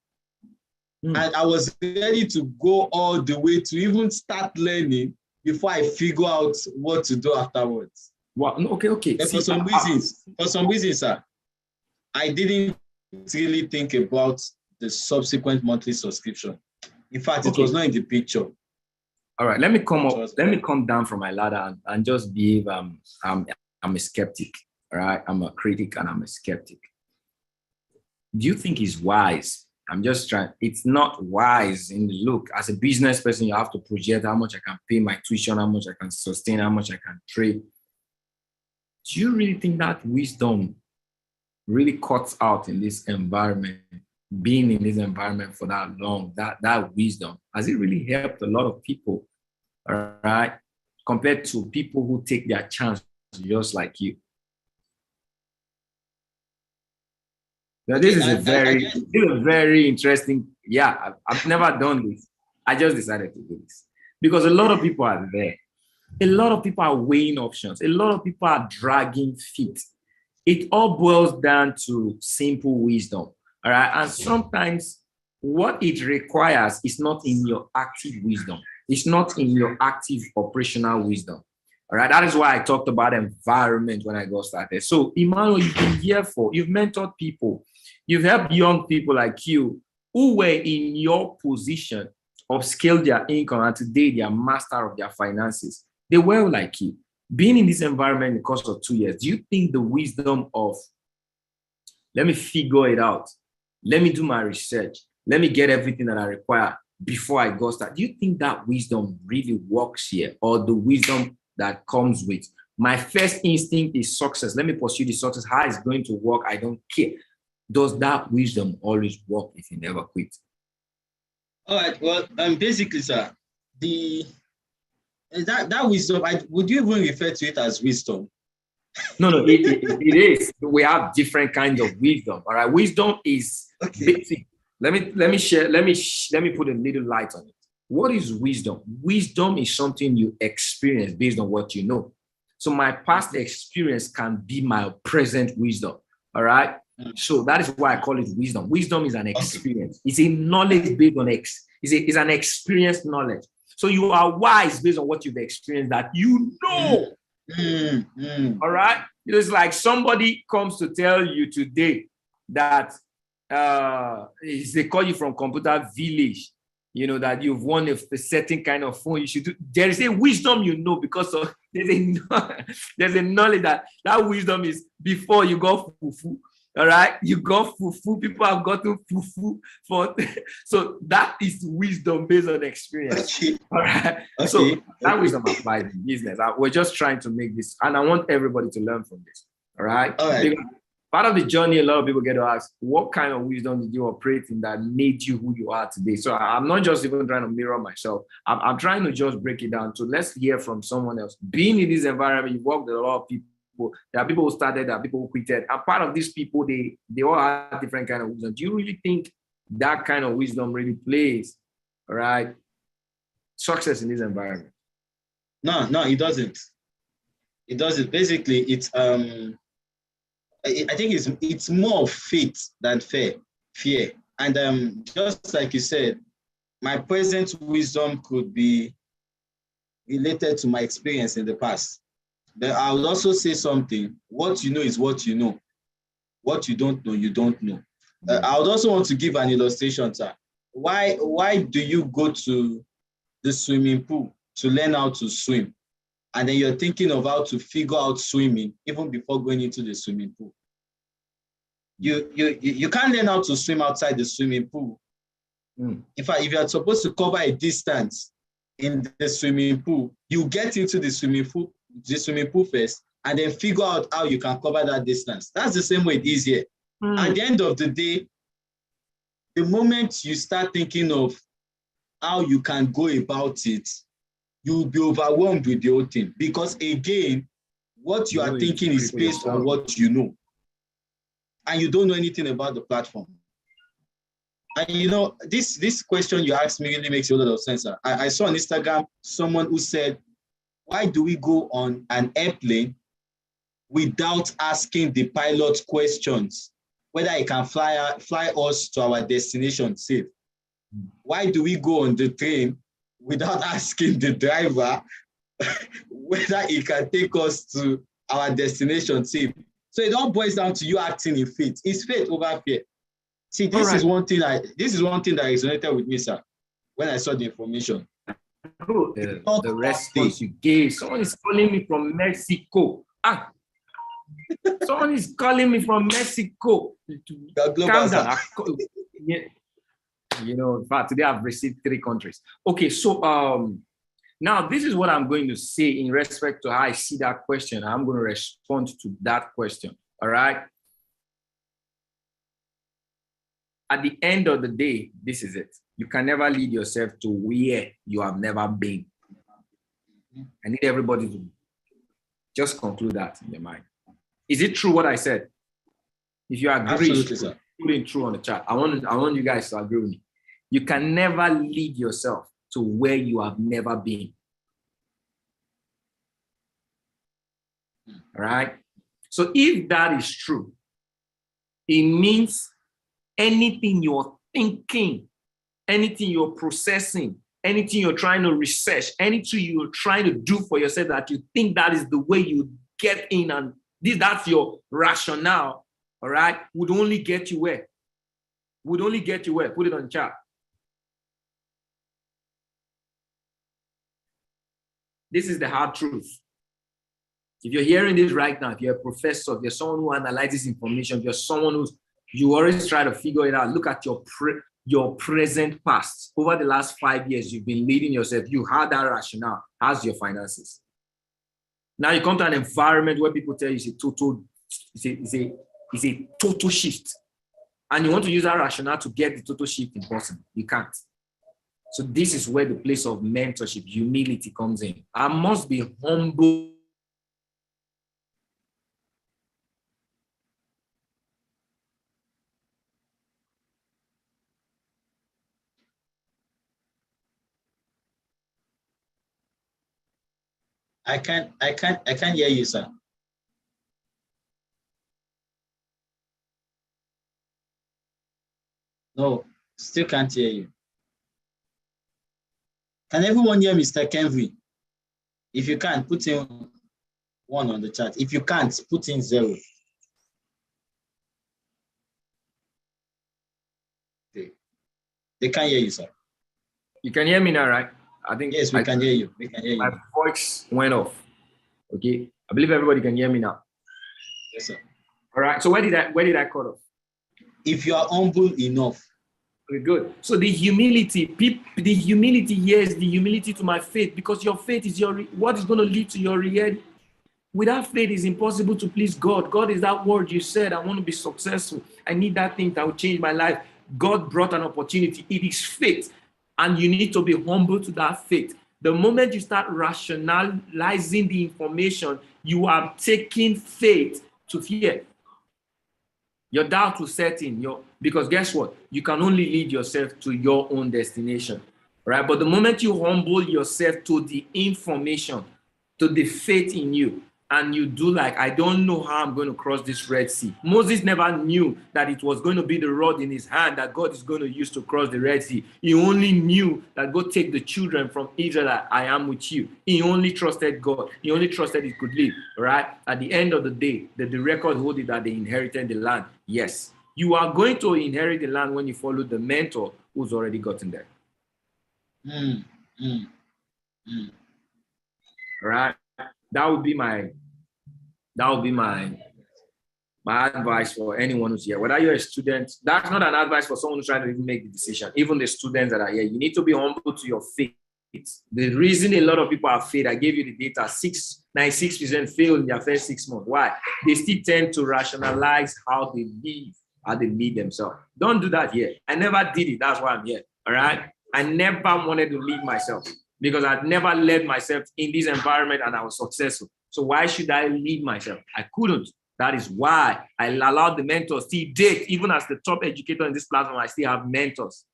And I was ready to go all the way to even start learning before I figure out what to do afterwards. Well, okay. And for some reasons, sir, I didn't really think about the subsequent monthly subscription. In fact, it was not in the picture. All right, let me come down from my ladder and just behave. I'm a skeptic. All right, I'm a critic and I'm a skeptic. Do you think it's wise? I'm just trying. It's not wise in the look. As a business person, you have to project how much I can pay my tuition, how much I can sustain, how much I can trade. Do you really think that wisdom really cuts out in this environment? Being in this environment for that long, that wisdom, has it really helped a lot of people, all right, compared to people who take their chance just like you? Now, this is a very interesting, I've never done this. I just decided to do this because a lot of people are there. A lot of people are weighing options. A lot of people are dragging feet. It all boils down to simple wisdom. All right. And sometimes what it requires is not in your active wisdom. It's not in your active operational wisdom. All right. That is why I talked about environment when I got started. So, Emmanuel, you've been here you've mentored people. You've helped young people like you who were in your position of scale their income and today they are master of their finances. They were like you. Being in this environment in the course of 2 years, do you think the wisdom of, let me figure it out, let me do my research, let me get everything that I require before I go start, do you think that wisdom really works here? Or the wisdom that comes with, my first instinct is success, let me pursue the success, how it's going to work, I don't care. Does that wisdom always work if you never quit? All right, well, basically, sir, that wisdom, would you even refer to it as wisdom? No, it is. We have different kinds of wisdom. All right, wisdom is basic. Let me put a little light on it. What is wisdom? Wisdom is something you experience based on what you know. So my past experience can be my present wisdom. All right. So that is why I call it wisdom. Wisdom is an experience. It's a knowledge based on it's an experienced knowledge. So you are wise based on what you've experienced that you know. All right. It's like somebody comes to tell you today that they call you from computer village, you know, that you've won a certain kind of phone. You should do. There is a wisdom, you know, because of there's a knowledge that wisdom is before you got fufu. All right, you got fufu. People have gotten fufu for, so that is wisdom based on experience. Okay. All right. Okay. So that wisdom applies in business. We're just trying to make this, and I want everybody to learn from this. All right. All right. Part of the journey, a lot of people get to ask, what kind of wisdom did you operate in that made you who you are today? So I'm not just even trying to mirror myself. I'm trying to just break it down. So let's hear from someone else. Being in this environment, you work with a lot of people. There are people who started, there are people who quitted. And part of these people, they all have different kind of wisdom. Do you really think that kind of wisdom really plays, all right, success in this environment? No, it doesn't. It doesn't. Basically, it's I think it's more of faith than fear. And just like you said, my present wisdom could be related to my experience in the past. But I would also say something. What you know is what you know. What you don't know, you don't know. I would also want to give an illustration, sir. Why do you go to the swimming pool to learn how to swim? and then you're thinking of how to figure out swimming even before going into the swimming pool. You can't learn how to swim outside the swimming pool. If you're supposed to cover a distance in the swimming pool, you get into the swimming pool first, and then figure out how you can cover that distance. That's the same way it is here. At the end of the day, the moment you start thinking of how you can go about it, you'll be overwhelmed with the whole thing. Because again, what you are thinking is based on what you know. And you don't know anything about the platform. And you know, this question you asked me really makes a lot of sense. I saw on Instagram someone who said, why do we go on an airplane without asking the pilot questions, whether he can fly us to our destination safe? Why do we go on the train without asking the driver whether he can take us to our destination safe? So it all boils down to you acting in faith. It's faith over fear. See, this is one thing that resonated with me, sir, when I saw the information. The response you gave. Someone is calling me from Mexico. Someone is calling me from Mexico. Calm down. Yeah. You know, in fact, today I've received 3 countries. Okay, so now this is what I'm going to say in respect to how I see that question. I'm going to respond to that question. All right. At the end of the day, this is it. You can never lead yourself to where you have never been. I need everybody to just conclude that in your mind. Is it true what I said? If you agree, absolutely, sir. Put it true on the chat. I want you guys to agree with me. You can never lead yourself to where you have never been. All right. So if that is true, it means anything you're thinking, anything you're processing, anything you're trying to research, anything you're trying to do for yourself that you think that is the way you get in, and that's your rationale, all right, would only get you where? Would only get you where? Put it on chat. This is the hard truth. If you're hearing this right now, if you're a professor, if you're someone who analyzes information, if you're someone you always try to figure it out, look at your present past. Over the last 5 years, you've been leading yourself. You had that rationale. How's your finances? Now you come to an environment where people tell you it's a total shift. And you want to use that rationale to get the total shift impossible. You can't. So this is where the place of mentorship, humility comes in. I must be humble. I can't hear you, sir. No, still can't hear you. Can everyone hear Mr. Kenvy? If you can, put in 1 on the chat. If you can't, put in 0. They can't hear you, sir. You can hear me now, right? I think yes, we can hear you. We can hear you. My voice went off. Okay, I believe everybody can hear me now. Yes, sir. All right. So where did I cut off? If you are humble enough. Okay, good. So the humility here is the humility to my faith, because your faith is what is going to lead to your reality. Without faith, it's impossible to please God. God is that word you said. I want to be successful. I need that thing that will change my life. God brought an opportunity. It is faith. And you need to be humble to that faith. The moment you start rationalizing the information, you are taking faith to fear. Your doubt will set in. Because guess what? You can only lead yourself to your own destination. Right? But the moment you humble yourself to the information, to the faith in you, and you do like, I don't know how I'm going to cross this Red Sea. Moses never knew that it was going to be the rod in his hand that God is going to use to cross the Red Sea. He only knew that God take the children from Israel. I am with you. He only trusted God. He only trusted he could live. Right? At the end of the day, the record hold it that they inherited the land. Yes. You are going to inherit the land when you follow the mentor who's already gotten there. Right? that would be my advice for anyone who's here. Whether you're a student, that's not an advice for someone who's trying to even make the decision. Even the students that are here, you need to be humble to your faith. The reason a lot of people are failed, I gave you the data, 96% failed in their first 6 months. Why? They still tend to rationalize how they live, how they lead themselves. Don't do that here. I never did it. That's why I'm here. All right. I never wanted to lead myself because I'd never led myself in this environment and I was successful. So why should I lead myself? I couldn't. That is why I allowed the mentors to date. Even as the top educator in this platform, I still have mentors.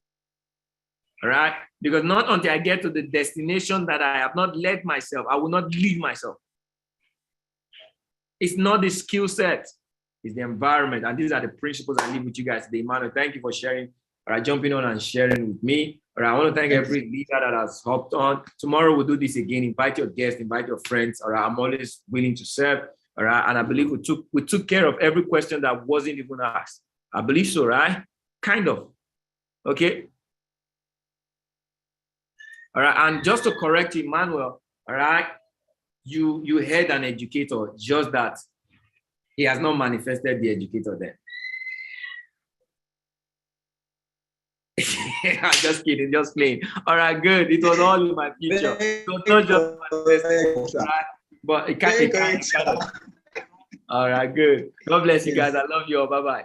All right? Because not until I get to the destination that I have not led myself, I will not lead myself. It's not the skill set, it's the environment. And these are the principles I leave with you guys today. Emmanuel, thank you for sharing, all right, jumping on and sharing with me. All right, I want to thank every leader that has hopped on. Tomorrow we'll do this again. Invite your guests, invite your friends. All right, I'm always willing to serve. All right, and I believe we took care of every question that wasn't even asked. I believe so, right? Kind of. Okay. All right, and just to correct you, Emmanuel, all right, you heard an educator, just that he has not manifested the educator there. I'm just kidding, just playing. All right, good. It was all in my future. So not just manifested, right? But it can't. All right, good. God bless you guys. I love you all. Bye-bye.